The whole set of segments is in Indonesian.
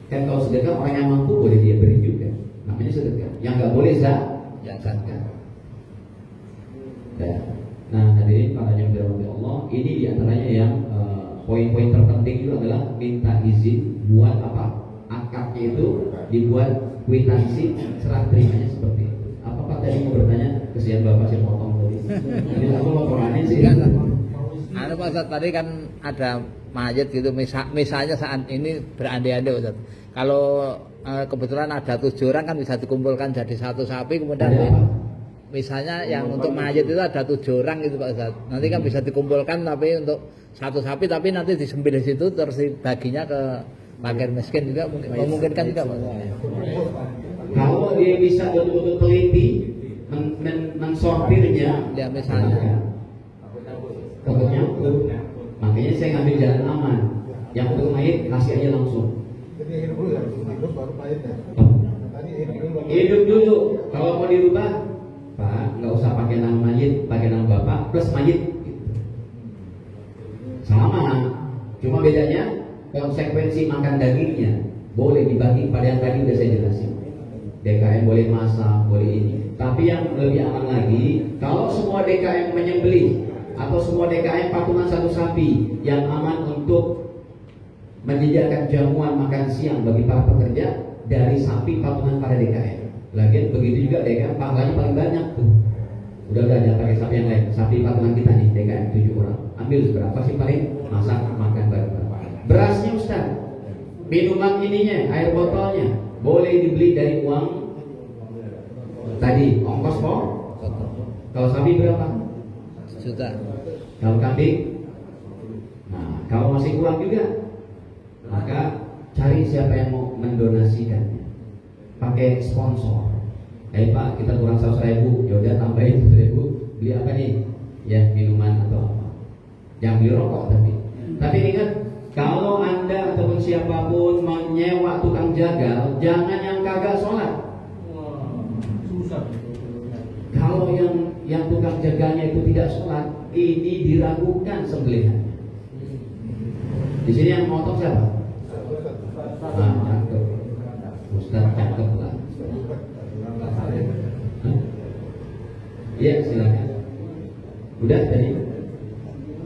Kan kalau sedekah orang yang mampu boleh dia beri juga, namanya sedekah. Yang nggak boleh zakat. Nah hadirin para yang dirahmati Allah, ini diantaranya yang poin-poin terpenting itu adalah minta izin buat apa? Akadnya itu dibuat kwitansi serah terimanya seperti itu. Apa Pak tadi mau bertanya? Kesian Bapak saya potong tadi. Ini aku mau koranin sih. Pak Ustaz, tadi kan ada mayat gitu, misalnya saat ini berandai-andai Ustaz. Kalau kebetulan ada 7 orang kan bisa dikumpulkan jadi satu sapi, kemudian misalnya yang untuk mayat itu ada 7 orang gitu Pak Ustaz. Nanti kan bisa dikumpulkan tapi untuk satu sapi, tapi nanti disembelih situ terus baginya ke fakir miskin juga memungkinkan juga Pak. Kalau dia bisa betul-betul teliti mensortirnya, ya misalnya pokoknya makanya saya ngambil jalan aman. Yang untuk mayit kasih aja langsung. Hidup dulu. Kalau mau dirubah, Pak, nggak usah pakai nama mayit, pakai nama bapak plus mayit. Sama, cuma bedanya konsekuensi makan dagingnya boleh dibagi pada yang tadi udah saya jelasin. DKM boleh masak, boleh ini. Tapi yang lebih aman lagi, kalau semua DKM menyembelih atau semua DKM patungan satu sapi yang aman untuk menyediakan jamuan makan siang bagi para pekerja dari sapi patungan para DKM. Lagian begitu juga DKM pahalanya paling banyak tuh. Udah jangan pakai sapi yang lain. Sapi patungan kita nih DKM 7 orang. Ambil berapa sih paling? Masak makan bareng-bareng. Berasnya Ustaz, minuman ininya, air botolnya boleh dibeli dari uang tadi ongkos kok. Kalau sapi berapa? 1 juta. Kalau kambing, nah kalau masih kurang juga, maka cari siapa yang mau mendonasikannya. Pakai sponsor. Pak, kita kurang 100.000, yaudah tambahin 100.000. Beli apa nih? Ya minuman atau apa? Jangan beli rokok tapi ingat, kalau Anda ataupun siapapun menyewa tukang jagal, jangan yang kagak sholat. Kalau yang tukang jagalnya itu tidak sholat, ini diragukan sembelihannya. Di sini yang motong siapa? Nah, cakep. Ustaz cakep lah. Iya, silakan. Udah tadi?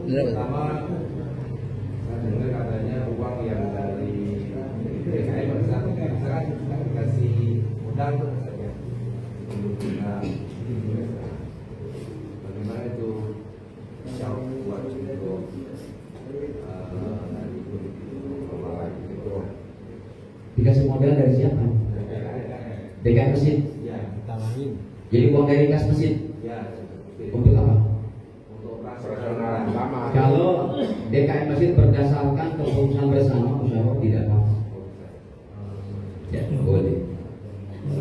Pertama, saya dengar katanya uang yang dari DKI misalkan dikasih modal saja. Nah, bagaimana itu jauh buat untuk dikasih modal dari siapa? DKI Masjid. Ya, jadi uang dari kas masjid. ya. Untuk apa? Untuk operasional lama. Kalau DKI Masjid berdasarkan keputusan bersama musyawarah tidak apa-apa. Ya, boleh.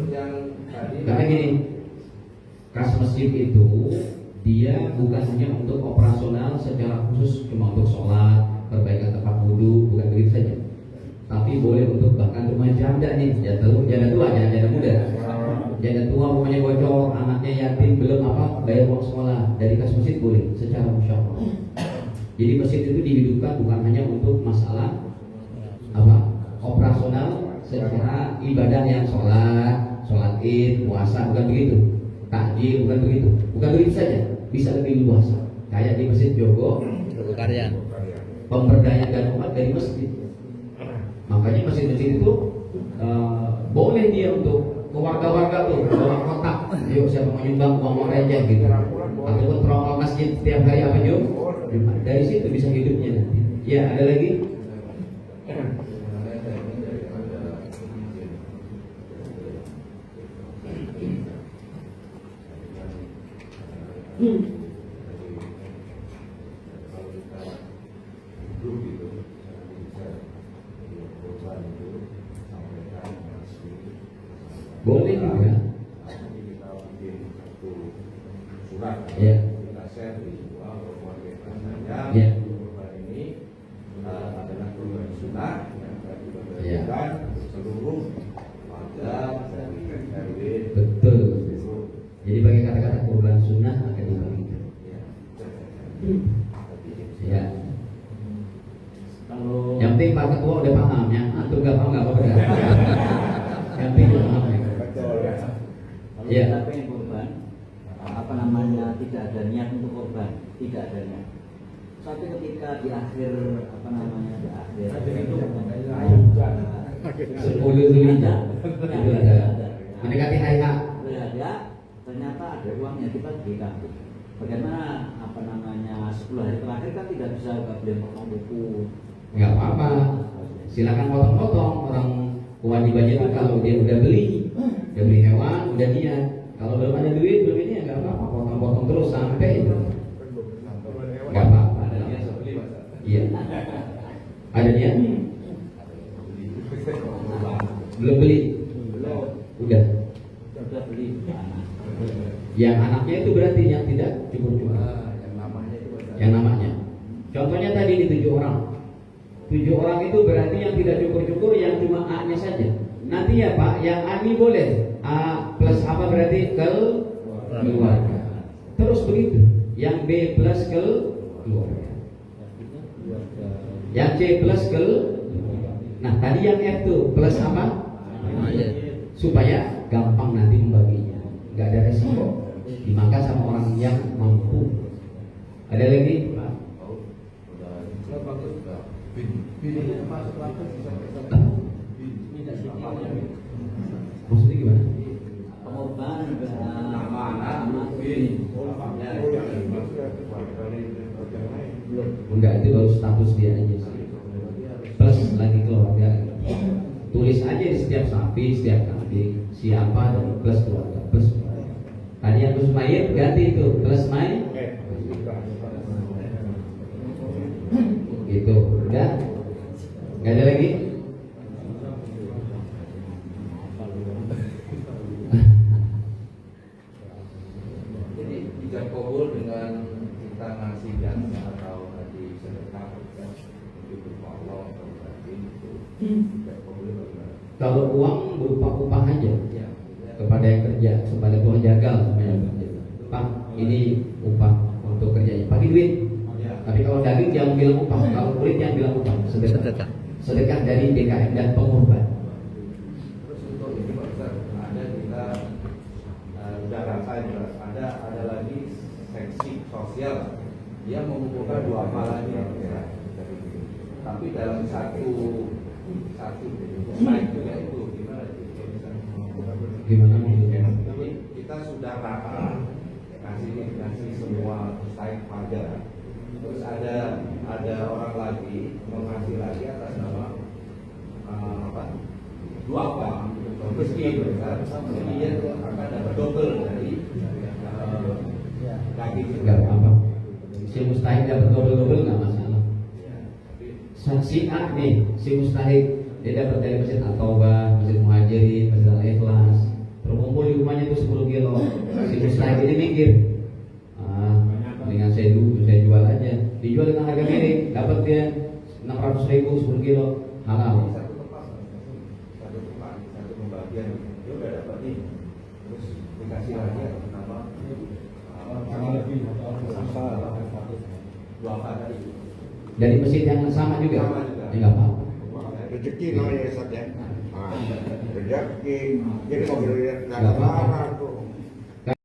Yang tadi Karena gini, kas masjid itu dia bukan hanya untuk operasional secara khusus, cuma untuk sholat, perbaikan tempat wudhu, bukan begitu saja. Tapi boleh untuk bahkan rumah janda nih, janda tua, janda muda. Janda tua rumahnya bocor, anaknya yatim, belum apa, bayar uang sekolah dari kas masjid boleh secara musyawarah. Jadi masjid itu dihidupkan bukan hanya untuk masalah apa operasional secara ibadah yang sholat id, puasa, bukan begitu. Takjil, bukan begitu saja. Bisa lebih luas. Kayak di Masjid Jogo Karya. Pemberdayaan umat dari masjid. Makanya masjid-masjid itu boleh dia untuk warga-warga tuh bawa kotak, yuk siapa mau nyumbang uang receh gitu, ataupun promo masjid setiap hari apa Jumat. Dari situ bisa hidupnya nanti. Ya, ada lagi? Boleh juga. Ya. kita share di semua keluarga saya. Ya. Korban ini adalah korban sunnah yang tadi Ya. diberikan seluruh warga dari RW. Betul. Jadi bagi kata-kata korban sunnah akan dibagikan. Ya. Ya. Kalau Yang penting Pak Ketua udah paham ya. Antum tidak ada niat untuk korban, tidak ada niat. Tapi ketika di akhir apa namanya di akhir itu 10 Zulhijjah itu ada mendekati hari H. ada ternyata ada uangnya kita berikan. Bagaimana apa namanya 10 hari terakhir kan tidak bisa boleh potong buku. Nggak apa-apa, silakan potong-potong. Orang kewajibannya itu kalau dia udah beli hewan, udah niat. Kalau belum ada duit, belum ini ya nggak apa-apa, potong-potong terus sampai itu. Nggak apa-apa. Ada niat beli Mas. Iya. Ada niat? Belum beli? Udah. Sudah beli anak. Yang anaknya itu berarti yang tidak cukup-cukup. Yang namanya itu Mas. Yang namanya. Contohnya tadi di 7 orang. 7 orang itu berarti yang tidak cukur-cukur yang cuma A-nya saja. Nanti ya Pak, yang A ini boleh. A plus apa berarti keluarga. Terus begitu. Yang B plus keluarga. Yang C plus Nah tadi yang F tuh plus apa? Supaya gampang nanti membaginya. Gak ada resiko. Dimakan sama orang yang mampu. Ada lagi? Maksudnya gimana? Pengorbanan Nama anak bin. Enggak, itu baru status dia aja sih. Plus lagi keluarga. Tulis aja di setiap sapi, setiap kambing siapa dan plus keluarga, plus keluarga. Tadi yang plus mayit ganti itu plus mayit. Gitu, udah? Nggak ada lagi? Jadi ijab kabul dengan kita ngasih jasa atau tadi sedekah itu berupa Allah atau berarti itu ijab kabul bagaimana? Kalau uang berupa upah aja Ya. kepada yang kerja, kepada tukang jagal, Pak, ini upah untuk kerjanya, pakai duit. Ya. Tapi kalau daging jangan bilang upah, kalau kulit jangan bilang upah, sedekah. Sedekah dari DKM dan pengorban. Terus untuk ini Pak Ustaz, ada kita sudah rasain Pak, ada lagi seksi sosial dia mengumpulkan 2 amalan ya. Tapi dalam satu slide juga itu gimana? Gimana maksudnya? Jadi kita sudah rata kasih semua slide pajak. Terus ada orang lagi mengasih lagi atas nama dua bank meski besar, jadi dia akan dapat double dari gaji Enggak apa-apa. Si mustahik dapat double nggak masalah. Si A nih, si mustahik dia dapat dari Masjid At-Taubah, Masjid Muhajirin, Masjid Al-Ikhlas, terkumpul di rumahnya itu 10 kilo. Si mustahik ini mikir, dengan saya jual aja, dijual dengan harga miring, dapat dia 600.000 10 kilo halal. satu pembagian dia udah dapat nih, terus dikasih lagi atas nama dua tadi. Dari masjid yang sama juga, Sama juga. ya nggak apa-apa. Rezeki namanya Ustaz ya. Rezeki, jadi mau beli Nggak apa-apa.